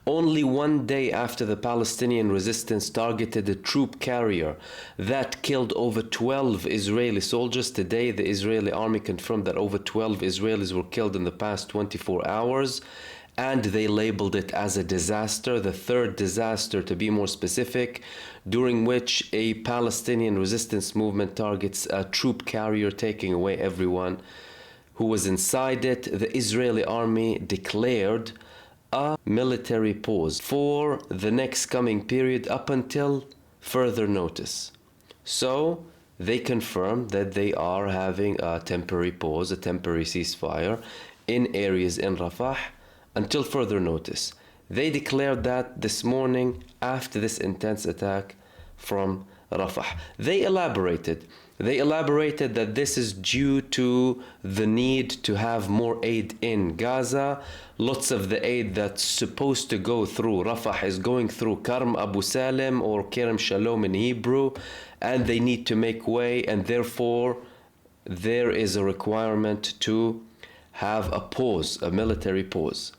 only one day after the Palestinian resistance targeted a troop carrier that killed over 12 Israeli soldiers. Today, the Israeli army confirmed that over 12 Israelis were killed in the past 24 hours, and they labeled it as a disaster, the third disaster to be more specific, during which a Palestinian resistance movement targets a troop carrier, taking away everyone who was inside it. The Israeli army declared a military pause for the next coming period up until further notice. So they confirmed that they are having a temporary pause, a temporary ceasefire in areas in Rafah until further notice. They declared that this morning after this intense attack from Rafah. They elaborated that this is due to the need to have more aid in Gaza. Lots of the aid that's supposed to go through Rafah is going through Karm Abu Salim, or Kerem Shalom in Hebrew, and they need to make way, and therefore there is a requirement to have a pause, a military pause.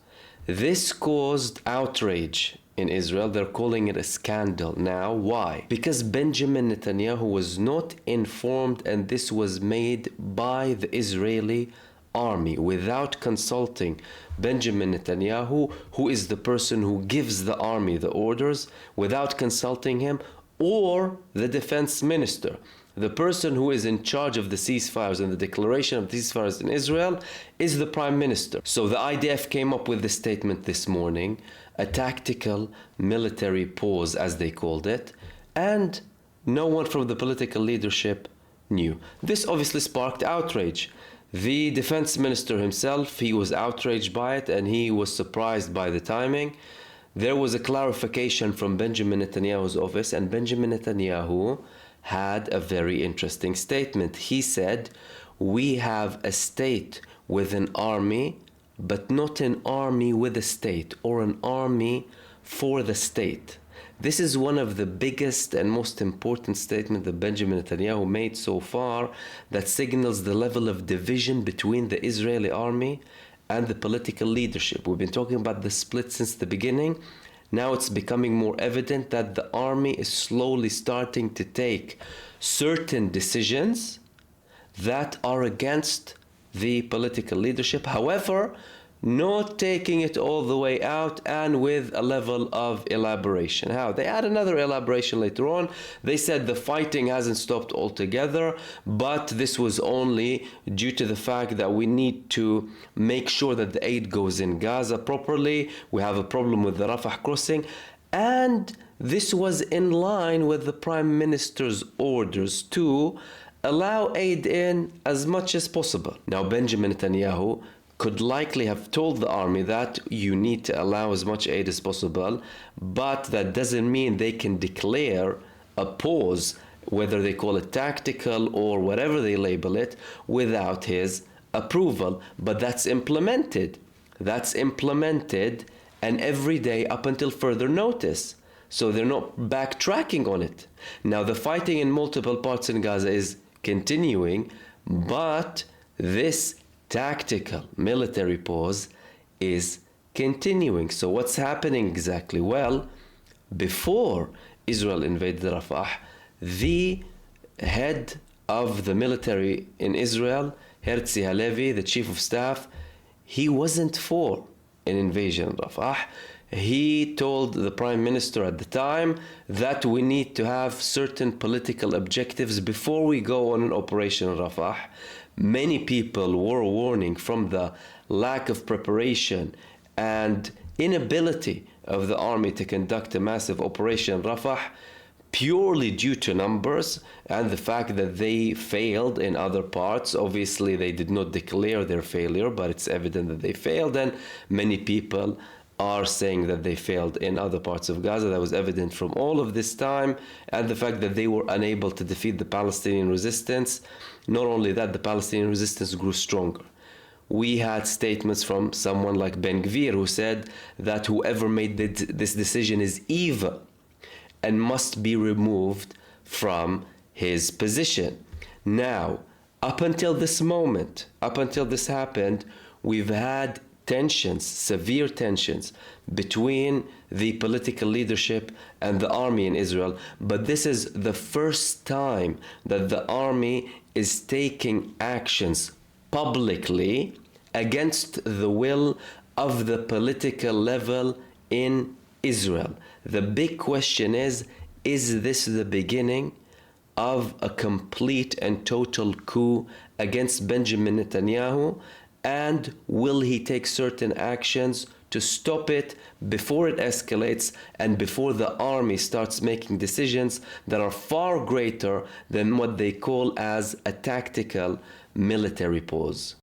This caused outrage in Israel. They're calling it a scandal now. Why? Because Benjamin Netanyahu was not informed, and this was made by the Israeli army without consulting Benjamin Netanyahu, who is the person who gives the army the orders, without consulting him, or the defense minister. The person who is in charge of the ceasefires and the declaration of ceasefires in Israel is the prime minister. So the IDF came up with this statement this morning, a tactical military pause as they called it, and no one from the political leadership knew. This obviously sparked outrage. The defense minister himself, he was outraged by it, and he was surprised by the timing. There was a clarification from Benjamin Netanyahu's office, and Benjamin Netanyahu had a very interesting statement. He said, we have a state with an army, but not an army with a state, or an army for the state. This is one of the biggest and most important statements that Benjamin Netanyahu made so far, that signals the level of division between the Israeli army and the political leadership. We've been talking about the split since the beginning. Now it's becoming more evident that the army is slowly starting to take certain decisions that are against the political leadership. However, not taking it all the way out, and with a level of elaboration. How? They add another elaboration later on. They said the fighting hasn't stopped altogether, but this was only due to the fact that we need to make sure that the aid goes in Gaza properly. We have a problem with the Rafah crossing, and this was in line with the Prime Minister's orders to allow aid in as much as possible. Now, Benjamin Netanyahu could likely have told the army that you need to allow as much aid as possible, but that doesn't mean they can declare a pause, whether they call it tactical or whatever they label it, without his approval. But that's implemented. That's implemented, and every day up until further notice. So they're not backtracking on it. Now, the fighting in multiple parts in Gaza is continuing, but this tactical military pause is continuing. So what's happening exactly? Well, before Israel invaded Rafah, the head of the military in Israel, Herzi Halevi, the chief of staff, he wasn't for an invasion of Rafah. He told the prime minister at the time that we need to have certain political objectives before we go on an operation in Rafah. Many people were warning from the lack of preparation and inability of the army to conduct a massive operation in Rafah, purely due to numbers and the fact that they failed in other parts. Obviously, they did not declare their failure, but it's evident that they failed, and many people are saying that they failed in other parts of Gaza. That was evident from all of this time, and the fact that they were unable to defeat the Palestinian resistance. Not only that, the Palestinian resistance grew stronger. We had statements from someone like Ben Gvir, who said that whoever made this decision is evil and must be removed from his position. Now, up until this moment, up until this happened, we've had tensions, severe tensions between the political leadership and the army in Israel. But this is the first time that the army is taking actions publicly against the will of the political level in Israel. The big question is this the beginning of a complete and total coup against Benjamin Netanyahu? And will he take certain actions to stop it before it escalates and before the army starts making decisions that are far greater than what they call as a tactical military pause?